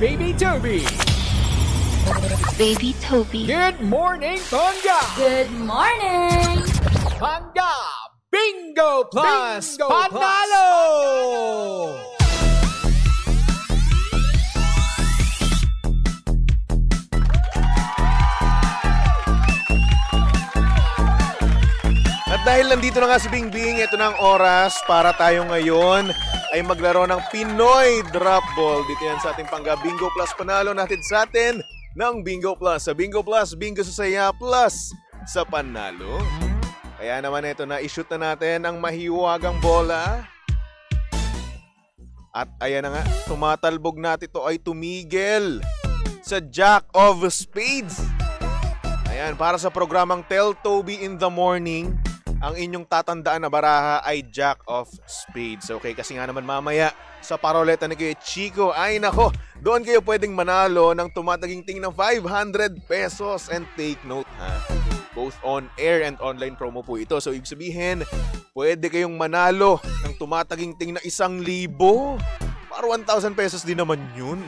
Baby Toby. Baby Toby. Good morning, Panga. Good morning! Panga Bingo Plus Bingo Panalo. At dahil nandito na nga si Bingbing, ito na ang oras para tayo ngayon ay maglaro ng Pinoy Drop Ball. Dito yan sa ating Panga Bingo Plus Panalo natin sa atin ng Bingo Plus. Sa Bingo Plus, Bingo sa Saya Plus sa Panalo. Kaya naman ito na, i-shoot na natin ang mahiwagang bola. At ayan na nga, tumatalbog natin ito ay tumigil sa Jack of Spades. Ayan, para sa programang Tell Toby in the Morning, ang inyong tatandaan na baraha ay Jack of Spades. Okay, kasi nga naman mamaya sa paroleta ni Kuya Chico, ay nako, doon kayo pwedeng manalo ng tumataginting ng 500 pesos. And take note ha, both on air and online promo po ito. So ibig sabihin, pwede kayong manalo ng tumataginting na 1,000. Para 1,000 pesos din naman yun.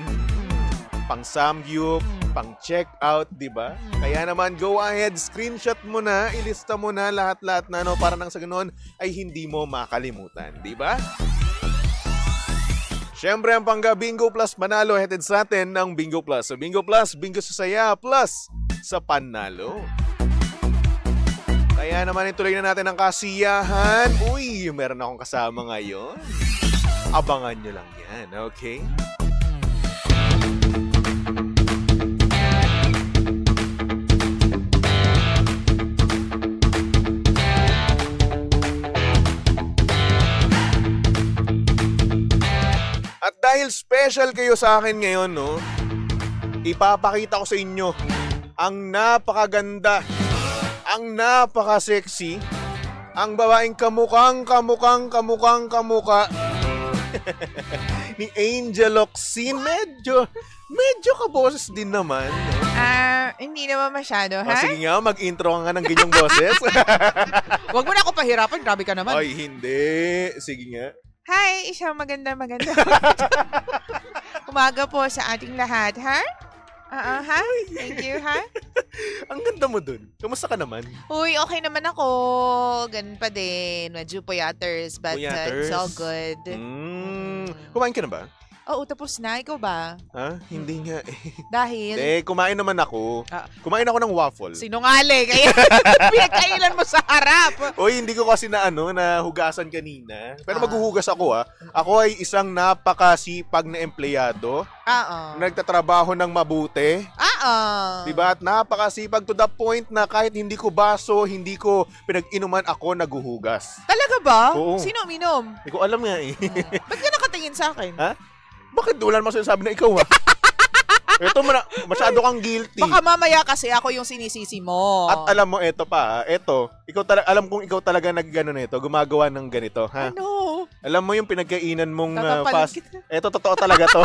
Pang samgyup, pang check out, di ba? Kaya naman, go ahead, screenshot mo na, ilista mo na lahat-lahat na, no, para nang sa ganoon ay hindi mo makalimutan, di ba? Siyempre, ang Panga Bingo Plus Manalo headed sa atin ng Bingo Plus. So, Bingo Plus, Bingo sa Saya Plus sa Panalo. Kaya naman, ituloy na natin ang kasiyahan. Uy, meron akong kasama ngayon. Abangan nyo lang yan, okay? At dahil special kayo sa akin ngayon, no, ipapakita ko sa inyo ang napakaganda, ang napaka-sexy, ang babaeng kamukhang kamuka ni Angel Locsin. Medyo kaboses din naman. No? Hindi naman masyado, O, ha? sige nga, mag-intro ka nga ng ganyang boses. Huwag mo na ako pahirapan, grabe ka naman. Ay, hindi. Sige nga. Hi, isang maganda. Umaga po sa ating lahat, ha? Ha? Thank you, ha? Ang ganda mo dun. Kamusta ka naman? Uy, okay naman ako. Ganun pa din. Medyo puyaters, but Puyaters? it's all good. Kumain ka na ba? Oo, tapos na. Ikaw ba? Ha? Hindi nga eh. Dahil? Hindi, kumain naman ako. Ah. Kumain ako ng waffle. Sinungaling. Kaya pinagkailan mo sa harap. Oy, hindi ko kasi na hugasan kanina. Pero maghuhugas ako ah. Ako ay isang napakasipag na empleyado. Oo. Nagtatrabaho ng mabuti. Oo. Diba? At napakasipag to the point na kahit hindi ko baso, hindi ko pinag-inuman, ako naghuhugas. Talaga ba? Oo. Sino uminom? Hindi ko alam nga eh. Ba't ka nakatingin sa akin? Ha? Bakit wala naman sinasabi na ikaw ha? Ito, masyado kang guilty. Baka mamaya kasi ako yung sinisisi mo. At alam mo, eto pa, alam kong ikaw talaga naggano nito, gumagawa ng ganito, ha? Ano? Alam mo yung pinagkainan mong Tatapalan fast... kita. Eto, totoo talaga to.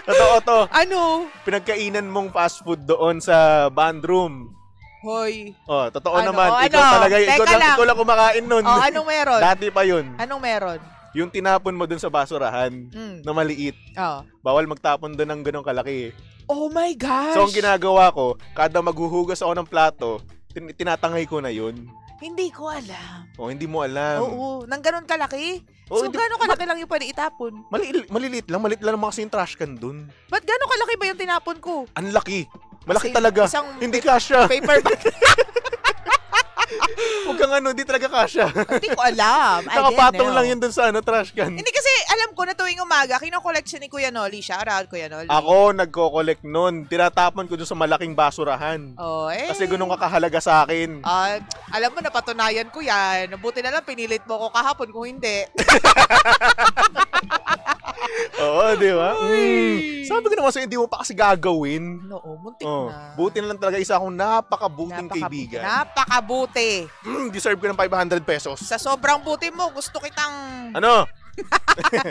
Totoo to. Ano? Pinagkainan mong fast food doon sa bandroom. Hoy. Oh, totoo Ano? naman. Ano? Ikaw talaga, Teka lang. ikaw lang kumakain nun. Oh, anong meron? Dati pa yun. Anong meron? Yung tinapon mo dun sa basurahan na maliit. Oh. Bawal magtapon dun ng ganong kalaki. Oh my gosh. So, ang ginagawa ko, kada maghuhugas ako ng plato, tinatangay ko na yun. Hindi ko alam. Oh, hindi mo alam. Oo. Nang ganun kalaki? Oo, So, hindi- gano'ng kalaki lang yung pwede itapon? Malilit lang naman kasi yung trash can dun. Ba't gano'ng kalaki ba yung tinapon ko? Ang laki. Malaki Kasi talaga. isang Hindi kasya. Paper bag. Huwag kang hindi talaga kasya. Hindi ko alam. I Nakapatong didn't know. lang yun dun sa trash can. Hindi kasi alam ko na tuwing umaga, kino-collect siya ni Kuya Noli. Shout out, Kuya Noli. Ako, nagko-collect nun. Tinatapon ko dun sa malaking basurahan. Oh, eh. Kasi ganun kakahalaga sa akin. Alam mo, napatunayan ko yan. Buti na lang, pinilit mo ko kahapon kung hindi. Oo, di ba? Sabi ko naman sa'yo, hindi mo pa kasi gagawin. Oo, muntik Oh, na. buti na lang talaga isa akong napakabuting kaibigan. Napakabuti. Deserve ko ng 500 pesos. Sa sobrang buti mo, gusto kitang... Ano?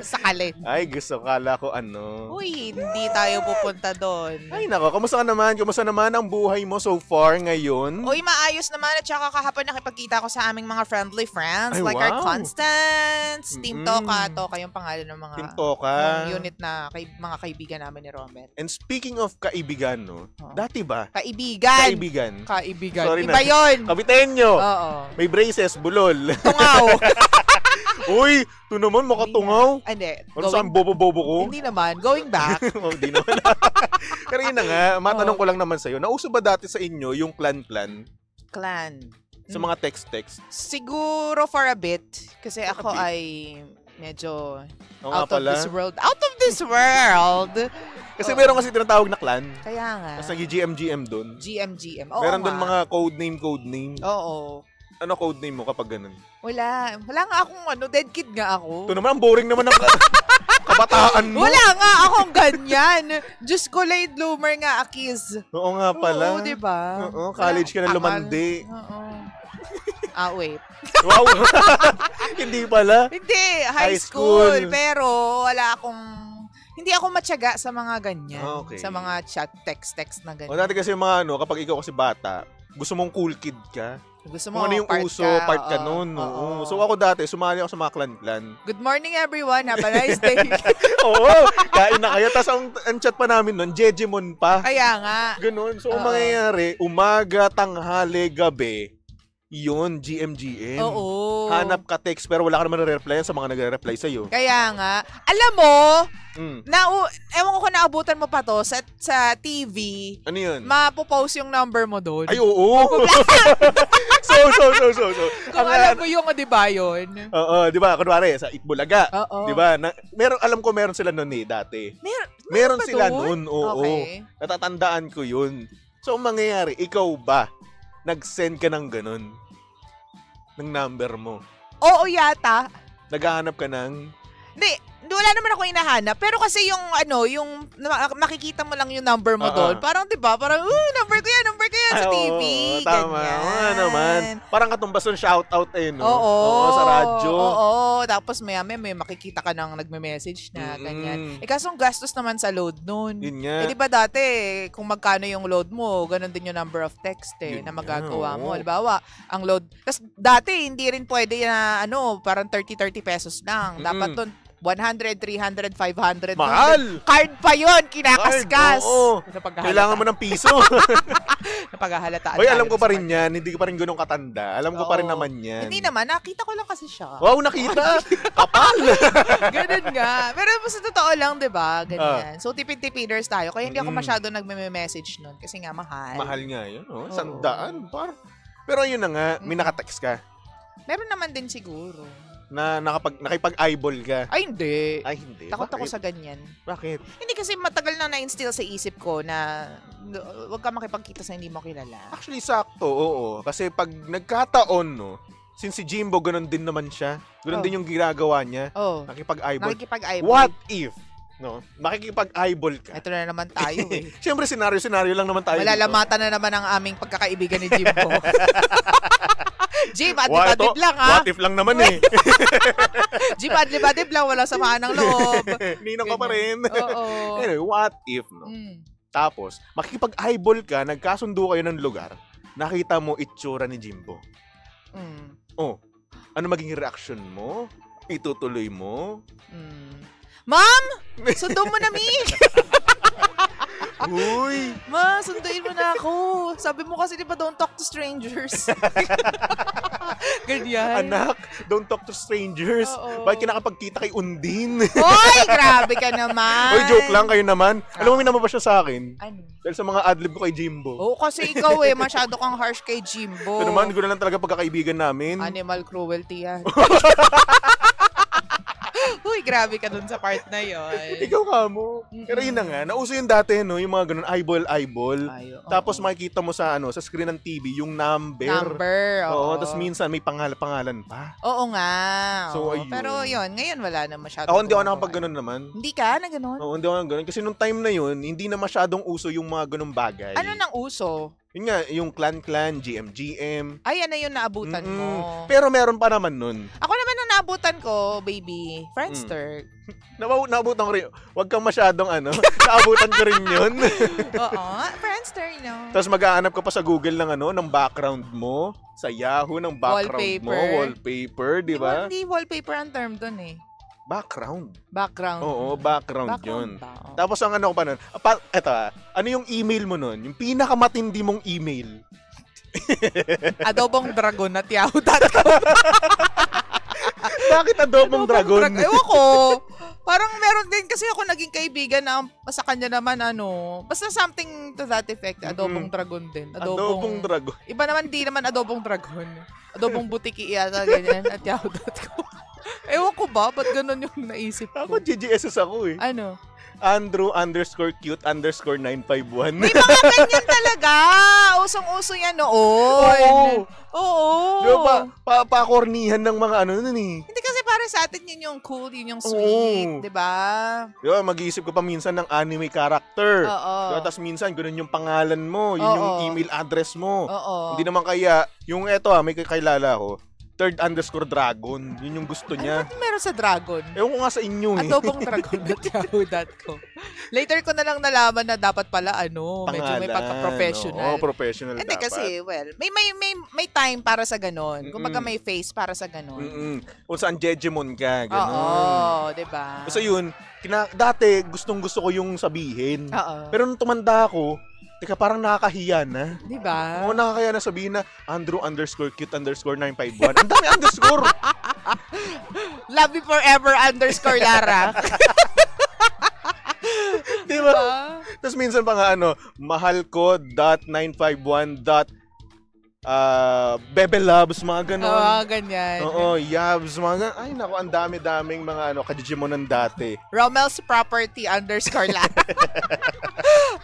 Sakali. Ay, gusto kala ko ano. Uy, hindi tayo pupunta doon. Ay, nako. Kamusta ka naman? Kamusta naman ang buhay mo so far ngayon? Uy, maayos naman. At saka kahapon nakipagkita ko sa aming mga friendly friends. Ay, like wow. our Constance, Team Toka. Toka yung pangalan ng mga Team Toka. yung unit na mga kaibigan namin ni Romet. And speaking of kaibigan, no? Dati ba? Kaibigan. Kaibigan. Sorry Iba na. yun. Kapitenyo. Oo. May braces, bulol. Tungaw. Uy, ito naman makatungaw. Hindi. Ano saan bobo-bobo ko? Hindi naman. Going back. Hindi naman. Pero yun na nga, matanong ko lang naman sa'yo, nauso ba dati sa inyo yung clan-clan Clan. sa mga text-text? Siguro for a bit. Kasi ako bit. ay medyo Oo nga out of pala. this world. Out of this world! Kasi meron kasi tinatawag na clan. Kaya nga. Tapos nag-GM doon. GM. Oo Meron nga. doon mga codename. Oo. Ano codename mo kapag ganun? Wala. Wala nga akong dead kid nga ako. Ito naman, ang boring naman ng kabataan mo. Wala nga akong ganyan. Diyos ko, late bloomer nga, Akiz. Oo nga pala. Oo, diba? Oo, college ka na lumandi. Oo. Wait. Wow. Hindi pala. Hindi, high High school. school. Pero wala akong... Hindi ako matyaga sa mga ganyan. Okay. Sa mga chat, text na O ganyan. dati kasi mga kapag ikaw kasi bata, gusto mong cool kid ka. Gusto mo, Kung ano yung uso, part ka nun. Oo. So ako dati, sumali ako sa mga clan-clan. Good morning everyone. Have a nice day. Oo, kain na kayo. Tapos ang chat pa namin nun, Jejemon pa. Kaya nga. Ganun. So, ang Oo. mangyayari, umaga, tanghali, gabi, yun, GM. Oo. Hanap ka text, pero wala ka naman na-reply sa mga nagre-reply sa'yo. Kaya nga. Alam mo, Mm. ewan ko kung naabutan mo pa to sa TV, Ano yun? mapopost yung number mo doon. Ay, oo. so. Kung alam mo yung, di ba yun? Oo, di ba? Kunwari, sa Itbulaga. Oo. Di ba? Alam ko meron sila noon dati. Meron ba sila doon? noon, oo. Okay. Natatandaan ko yun. So, ang mangyayari, ikaw ba, nag-send ka ng ganun? Ng number mo? Oo yata. Naghahanap ka ng... Hindi, wala naman ako hinahanap. Pero kasi yung makikita mo lang yung number mo doon. Parang, di ba? Parang, number ko yan sa TV. Oo, tama. Ganyan. Oo naman. Parang katumbas ng shoutout no? Oo. sa radyo. Oo. Tapos may makikita ka nang nagme-message na ganyan. Kaso ang gastos naman sa load nun. Yun nga. Di ba dati, kung magkano yung load mo, ganun din yung number of text Yun na nga, magagawa mo. oo. Halimbawa, ang load. Tapos dati, hindi rin pwede na, parang 30 pesos lang. Dapat doon, 100, 300, 500. Mahal! Card pa yun, kinakaskas. Oo. Napaghahalata. Kailangan mo ng piso. Napaghahalataan. Hoy, alam tayo ko pa sa rin card. yan. Hindi ko pa rin ganun katanda. Alam ko pa rin Oo. naman yan. Hindi naman, nakita ko lang kasi siya. Wow, nakita. Kapal. Ganun nga. Pero sa totoo lang, di ba? Ganyan. So, tipid-tipiders tayo. Kaya hindi ako masyado nagme-message nun. Kasi nga, mahal. Mahal nga yun. Oh. Oo. 100. Pero yun na nga, may nakatext ka Meron naman din siguro. na nakipag-eyeball ka. Ay, hindi. Ay, hindi. Takot ako Bakit? sa ganyan. Bakit? Hindi kasi matagal na na-instill sa isip ko na huwag ka makipagkita sa hindi mo kilala. Actually, sakto, oo. Kasi pag nagkataon, no, since si Jimbo, ganun din naman siya. Ganun Oh. din yung ginagawa niya. Oh, Nakipag-eyeball. nakikipag-eyeball. What if, no, makikipag-eyeball ka? Ito na naman tayo eh. Siyempre, senaryo lang naman tayo dito. Malalamatan na naman ang aming pagkakaibigan ni Jimbo. Jim, What, adlib-adlib lang ha. What if lang naman eh. Jim, adlib-adlib lang. Wala samaan ng loob. Ninong ka pa rin. Oo. Anyway, what if, no? Tapos, makikipag-eyeball ka, nagkasundo kayo ng lugar, nakita mo itsura ni Jimbo. Oh, ano maging reaction mo? Itutuloy mo? Ma'am, sundo mo na, Mi. Uy! Ma, sunduin mo na ako. Sabi mo kasi, di ba, don't talk to strangers. Ganyan. Anak, don't talk to strangers. Oo. Bakit kinakapagkita kay Undin? Hoy, grabe ka naman. Oy, joke lang kayo naman. Alam mo, minama ba siya sa akin? Ano? Dahil sa mga adlib ko kay Jimbo. Oo, kasi ikaw masyado kang harsh kay Jimbo. Ito naman, gulo lang talaga pagkakaibigan namin. Animal cruelty yan. Uy, grabe ka dun sa part na yon. Ikaw ka mo. Pero yun na nga, nauso yun dati, no? Yung mga ganun, eyeball. Tapos makikita mo sa sa screen ng TV, yung number. Oo, tapos minsan may pangalan pa. Oo nga. So, oo. ayun. Pero yun, ngayon wala na masyado. Ako hindi ako nakapag-ganon naman. Hindi ka na ganun? Oo, hindi ako nakapag-ganon. Kasi nung time na yun, hindi na masyadong uso yung mga ganung bagay. Ano nang uso? Yun nga, yung clan, GM. Ay, ano yung naabutan mo? Pero meron pa naman nun. Ako naman nung naabutan ko, baby, Friendster. Naabutan ko rin. Huwag kang masyadong naabutan ko rin yun. Oo, Friendster, you know. Tapos mag-aanap ka pa sa Google ng ng background mo. Sa Yahoo ng background mo. Wallpaper, di ba? Hindi wallpaper ang term dun eh. Background. Oo, background yun. Ba? Tapos ang ko pa nun, eto ano yung email mo nun? Yung pinakamatindi mong email. Adobong Dragon at yahoo.com. Bakit Adobong Dragon? Ewan ko. Parang meron din kasi ako naging kaibigan na sa kanya naman basta something to that effect. Adobong Dragon din. Adobong Dragon. Iba naman, di naman Adobong Dragon. Adobong Butiki yata, ganyan, at yahoo.com. Ewan ko ba? Ba't ganun yung naisip ko? Ako, GGSS ako eh. Ano? Andrew_cute_951. May mga ganyan talaga. Usong-uso yan noon. Oo. Di ba pakornihan ng mga nun eh. Hindi kasi para sa atin yun yung cool, yun yung sweet. Di ba? Di ba, mag-iisip ka pa minsan ng anime character. Oo. Diba? Tapos minsan, ganun yung pangalan mo, yun yung email address mo. Oo. Hindi naman kaya, yung may kakilala ko, _dragon. Yun yung gusto niya. Ano meron sa Dragon? Ewan ko nga sa inyo eh. Adobong Dragon at yahoo.com. Later ko na lang nalaman na dapat pala medyo may pagka-professional. Oo, professional Hindi dapat. kasi, may time para sa ganon. Kumbaga may face para sa ganon. Kung saan Jejemon ka, ganun. Oo, diba? So yun, dati gustong-gusto ko yung sabihin. Oo. Pero nung tumanda ako, teka, parang nakakahiya na. Diba? Oo, nakakahiya na sabihin na Andrew_cute_951. Ang dami underscore. Love you forever _Lara. Diba? Tapos minsan pa nga mahal ko .951. Bebe Loves, mga ganon. Oo, ganyan. Oo, Yabs, mga ganon. Ay, naku, ang dami-daming mga kajijimonan dati. Romel's Property _Lara.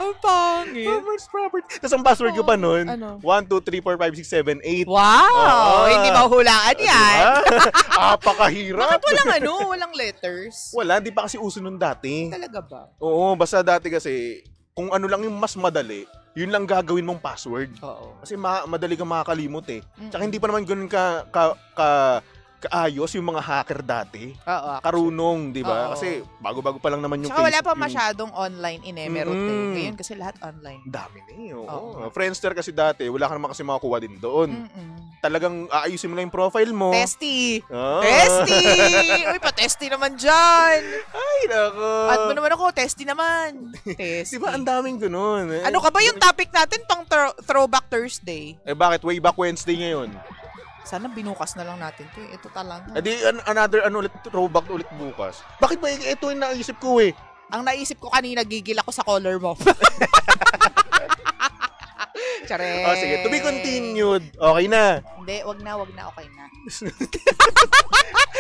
Ang pangit. Romel's Property. Tapos ang password ko pa nun, 1, 2, 3, 4, 5, 6, 7, 8. Wow! Hindi mahulaan yan. Apakahirap. Bakit walang letters? Wala, di pa kasi uso nun dati. Talaga ba? Oo, basta dati kasi, kung ano lang yung mas madali, yun lang gagawin mong password. Oo. Kasi madali kang makakalimot eh. Tsaka hindi pa naman ganun kaayos yung mga hacker dati. Oo. Karunong, di ba? Oo. Kasi bago-bago pa lang naman yung Tsaka wala Facebook. pa masyadong online inemerot eh. Ngayon kasi lahat online. Dami na eh. Oo. Oo. Friendster kasi dati, wala ka naman kasi makakuha din doon. Talagang aayusin mo lang yung profile mo. Testy! Oh. Testy! Uy, pa-testy naman dyan! Ay, nako. At mo naman ako, testy naman. Testy. Di ba ang daming ganun eh? Ano ka ba yung topic natin pang Throwback Thursday? Eh bakit? Way back Wednesday ngayon. Sana binukas na lang natin to. Ito talaga. Eh di another ulit, throwback ulit bukas. Bakit ba ito yung naisip ko eh? Ang naisip ko kanina, gigil ako sa color mo. Tsare. Oh, sige, to be continued. Okay na. Hindi, wag na, okay na.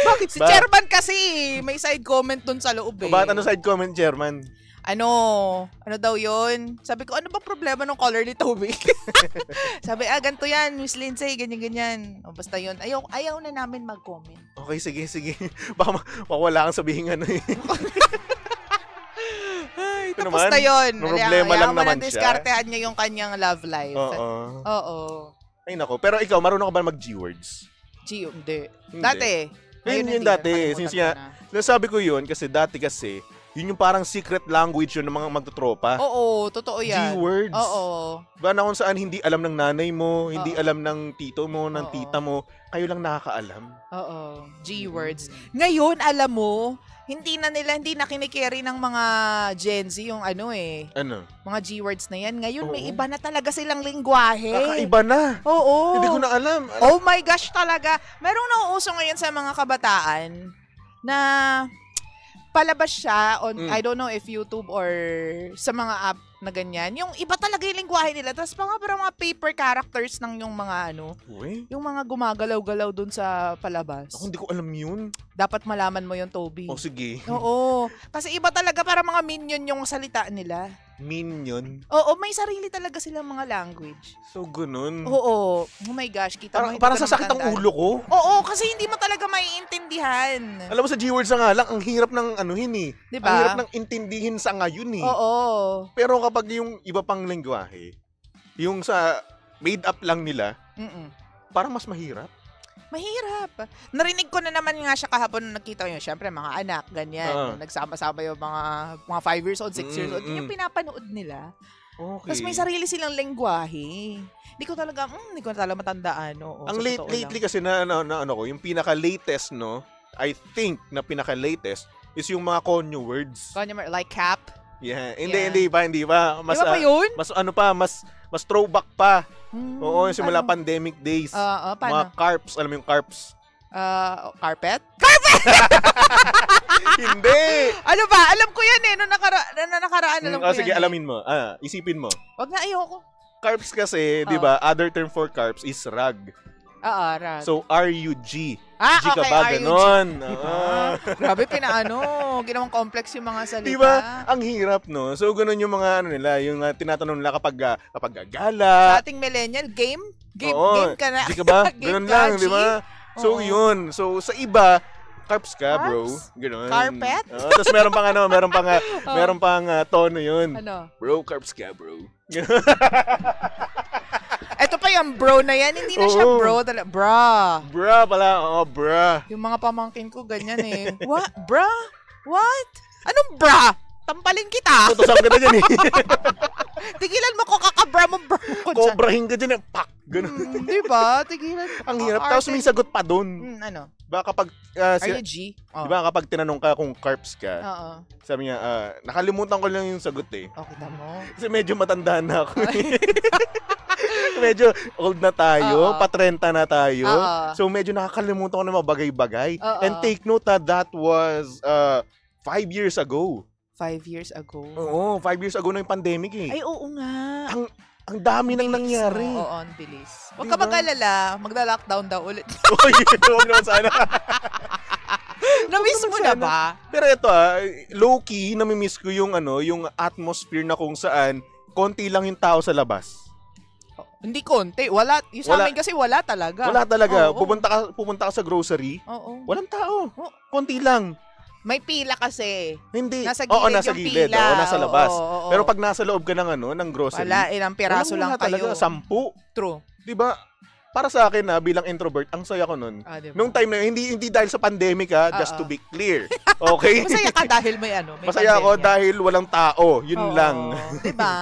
Bakit Si Chairman kasi, may side comment dun sa loob eh. Bakit ano side comment, Chairman? Ano daw yun? Sabi ko, ano ba problema ng color ni Toby? Sabi, ganito yan, Miss Lindsay, ganyan-ganyan. O, basta yun, ayaw na namin mag-comment. Okay, sige. Baka wala kang sabihin ano eh. Ay, Ito tapos naman, na yun. problema lang naman siya. Diskartehan niya yung kanyang love life. Oo. Ay nako, pero ikaw, marunong ka ba mag-G-words? Hindi. Hindi. Dati. Ayun Ngayon, yung hindi. dati. Nakalimutan Since ko nga, na. nasabi ko yun kasi dati kasi, yun yung parang secret language yun ng mga magtotropa. Oo, totoo yan. G-words. Oo. Ba na kung saan hindi alam ng nanay mo, hindi Oo. alam ng tito mo, ng Oo. tita mo, kayo lang nakakaalam. Oo. G-words. Ngayon, alam mo, hindi na kinikerry ng mga Gen Z yung Ano? mga G-words na yan. Ngayon, may Oo. iba na talaga silang lingwahe. Kakaiba na. Oo. Hindi ko na alam. Oh my gosh talaga. Merong nauuso ngayon sa mga kabataan na palabas siya on, I don't know if YouTube or sa mga app na ganyan. Yung iba talaga yung lingwahe nila. Tapos parang mga paper characters ng yung mga Uy, yung mga gumagalaw-galaw dun sa palabas. ako hindi ko alam yun. Dapat malaman mo yung Toby. O sige. Oo. Kasi iba talaga para mga minion yung salita nila. Minion. Oo, may sarili talaga silang mga language. So, ganun. Oo. Oh my gosh, kita mo. hindi Parang ka na sasakit ang matandaan. ulo ko. Oo, kasi hindi mo talaga maiintindihan. Alam mo sa G-words na nga lang, ang hirap ng eh. Diba? Ang hirap ng intindihin sa ngayon eh. Oo. Pero kapag yung iba pang lengguwahe, yung sa made up lang nila, Mm-mm. parang mas mahirap. Mahirap. Narinig ko na naman nga siya kahapon nung nakita ko yun. Siyempre, mga anak, ganyan. Nagsama-sama yung mga 5 years old, 6 years old. Yun yung pinapanood nila. Okay. Tapos may sarili silang lengguwahe. Hindi ko talaga matandaan. Oo, Ang lately kasi na ano ko, yung pinaka-latest, no? I think na pinaka-latest is yung mga Konyo words. Like cap? Yeah. Hindi pa. Mas, Di ba yun? Mas throwback pa. Oo, yung simula ano? pandemic days. Paano? Mga carps, alam mo yung carps? Carpet? Hindi! Ano ba? Alam ko yan eh. Nung nakaraan, alam ko yan. Sige, alamin mo. Isipin mo. Wag na, ayoko. Carps kasi, di ba, other term for carps is rag. Rag. So, R-U-G. G ka okay, ba? R-U-G. Ganon. Grabe, ginawang complex yung mga salita. Di ba? Ang hirap, no? So, ganun yung mga nila, yung tinatanong nila kapag gagala. Sa ating millennial, game Oo, ka na. G ka ba? Game Ganun ka, lang, G? di ba? So, Oo. yun. So, sa iba, carps ka, bro. Carps? Ganun. Carpet? Tapos meron pang tono yun. Ano? Bro, carps ka, bro. Ito pa yung bro na yan. Hindi na siya Oo. bro. Bra. Bra pala. Oo, bra. Yung mga pamangkin ko, ganyan eh. What? Bra? What? Anong bra? Tampalin kita. Tutusan ka na dyan eh. Tigilan mo ko kakabra mo bro ko dyan. Kobrahin ka dyan eh. Pak! Ganun. Di ba? Tigilan. Ang hirap. Tapos may sagot pa dun. Ano? Ba kapag, Are you G? di ba kapag tinanong ka kung carps ka, Oo. sabi niya, nakalimutan ko lang yung sagot eh. Oh, kita mo. Kasi medyo matanda na ako. Medyo old na tayo, Oo. pa-30 na tayo. Oo. So medyo nakakalimutan ko na mga bagay-bagay. Oo. And take note that was 5 years ago. 5 years ago. Oo, 5 years ago na yung pandemic eh. Ay, oo nga. Ang dami nang Bilis, nangyari. no? Oo, ang bilis. Huwag Diba? ka mag-alala. Magda-lockdown daw ulit. Uy, huwag naman sana. Na-miss mo na ba? Pero ito low-key, namimiss ko yung yung atmosphere na kung saan konti lang yung tao sa labas. Hindi konti. Wala. Yung sa Wala. amin kasi wala talaga. Wala talaga. Oo. Pupunta ka sa grocery, Oo. walang tao. Oo. Konti lang. May pila kasi. Hindi. Nasa Oo, gilid nasa yung gilid. pila. Oo, nasa labas. Oo. Pero pag nasa loob ka ng grocery, Wala, ilang piraso lang wala talaga. kayo. 10. True. Di ba? Para sa akin bilang introvert, ang saya ko nun. Diba? Nung time na yun, hindi dahil sa pandemic just to be clear. Okay? Masaya ka dahil may may Masaya ako pandemya. dahil walang tao. Yun Oo. lang. Diba?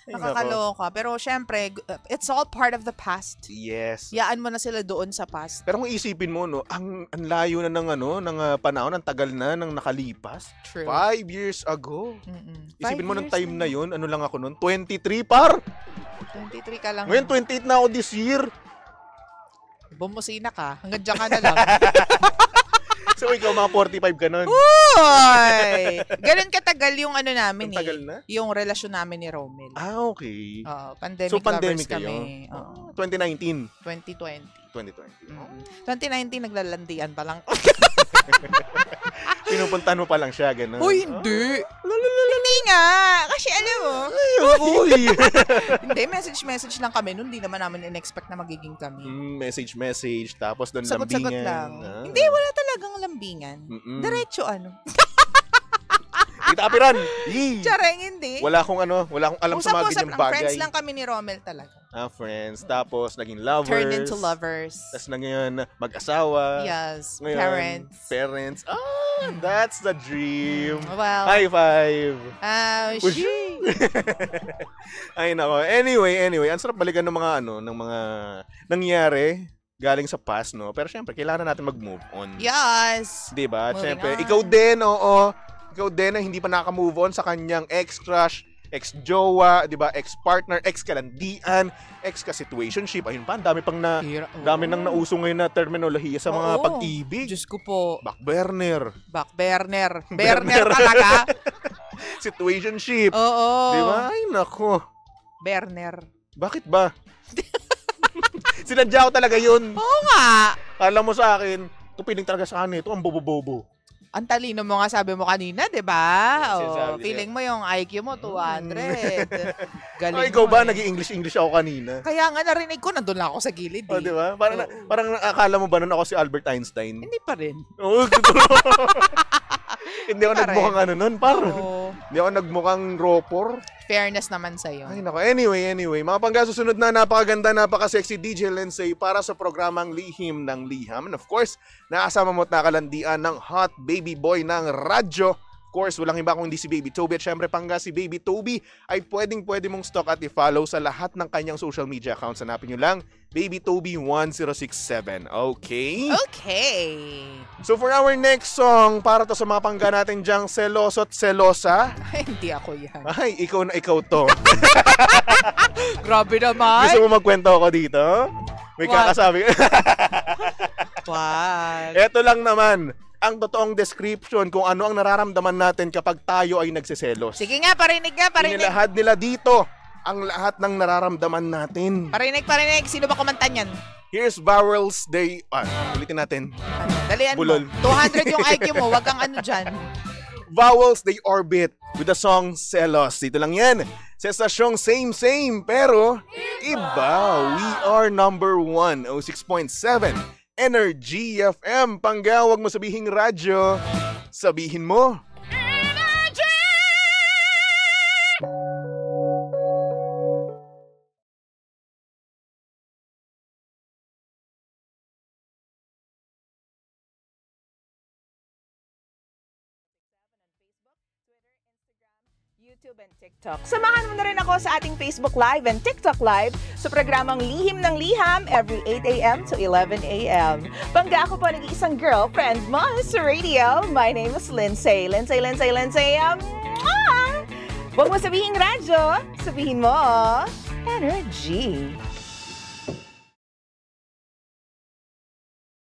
Ay, Nakakaloka. Pero syempre, it's all part of the past. Yes. Yaan mo na sila doon sa past. Pero kung isipin mo, ang layo na ng panahon, ang tagal na ng nakalipas. True. 5 years ago. Mm-mm. Isipin 5 mo ng years time na yun, ano lang ako nun? 23 par! 23 ka lang. Ngayon, 28 na ako this year. Bumusina ka. Hanggang dyan ka na lang. So, ikaw, mga 45 ka nun. Uy! Ganun katagal yung namin Ang tagal na? Yung relasyon namin ni Romel. Okay. Pandemic So, pandemic lovers kayo? kami. Oo. 2019. 2020. 2020. Mm. 2019, naglalandian pa lang. Pinupuntahan mo pa lang siya, gano'n. Uy, hindi. Hindi nga. Kasi alam mo, Uy! hindi, message lang kami nun. Hindi naman namin in-expect na magiging kami. Message, tapos doon Sagot-sagot lambingan. lang. Hindi, wala talagang lambingan. Mm-mm. Diretso Kita apiran! Yee! Tsareng, hindi. Wala akong alam sa mga Usap-usap ganyang lang. bagay. Friends lang kami ni Romel talaga. Friends. Tapos, naging lovers. Turned into lovers. Tapos na ngayon, mag-asawa. Yes. Ngayon, Parents. That's the dream. Well. High five! She. Ay, nako. Anyway, ang sarap balikan ng mga ng mga nangyari galing sa past, no? Pero syempre, kailangan natin mag-move on. Yes. 'Di ba? Moving Syempre, on. ikaw din, oo. Ikaw din na hindi pa naka-move on sa kanyang ex-crush, ex-jowa, 'di ba? Ex-partner, ex-kalandian, ex-ka-situationship. Ayun pa, ang dami pang dami nang nauso ngayon na terminolohiya sa mga Oo. pag-ibig. Diyos ko po. Backburner, Back burner. Burner talaga. situationship. Oo. 'Di ba? Ay, nako. Burner. Bakit ba? Sinadya ko talaga yun. Oo nga. Alam mo sa akin, tupiling talaga sa akin ito, ang bobo-bobo. Ang talino mo nga sabi mo kanina, di ba? Sinasabi Feeling mo yung IQ mo, 200. Galing Ay, ikaw mo ba? eh. Nag-English ako kanina. Kaya nga narinig ko, nandun lang ako sa gilid. O, Eh. di ba? Parang akala mo ba nun ako si Albert Einstein? Hindi pa rin. Oo, hindi ako Hindi pa nagmukhang nun, par. Oo. Hindi ako nagmukhang ropor. Fairness naman sa'yo. Ay, nako. Anyway. Mga pangga, susunod na napakaganda, napaka-sexy DJ Lindsay para sa programang Lihim ng Liham. And of course, nakasama mo at nakalandian ng hot baby boy ng radyo. Of course, walang iba kung hindi si Baby Toby. At syempre, pangga, si Baby Toby ay pwede mong stalk at i-follow sa lahat ng kanyang social media accounts. Hanapin nyo lang, Baby Toby 1067. Okay? Okay. So for our next song, para to sa mga pangga natin dyang seloso at selosa. Ay, hindi ako yan. Ay, ikaw na ikaw to. Grabe naman. Gusto mo magkwento ako dito? May Wag. kakasabi. Wag. Ito lang naman ang totoong description kung ano ang nararamdaman natin kapag tayo ay nagsiselos. Sige nga, parinig nga, parinig. Inilahad nila dito ang lahat ng nararamdaman natin. Parinig. Sino ba kumanta niyan? Here's Vowels Day. Ulitin natin. Dalian Bulol. mo. 200 yung IQ mo, wag kang ano dyan. Vowels They Orbit with the song Selos. Dito lang yan. Sa estasyong same, pero iba. We are number 1, 06.7. Energy FM. Pangga, wag mo sabihing radyo. Sabihin mo. YouTube and TikTok. Samahan mo na rin ako sa ating Facebook Live and TikTok Live sa programang Lihim ng Liham every 8 a.m. to 11 a.m. Bangga ako po nag-iisang girlfriend mo sa radio. My name is Lindsay. Huwag mo sabihin radyo, sabihin mo energy.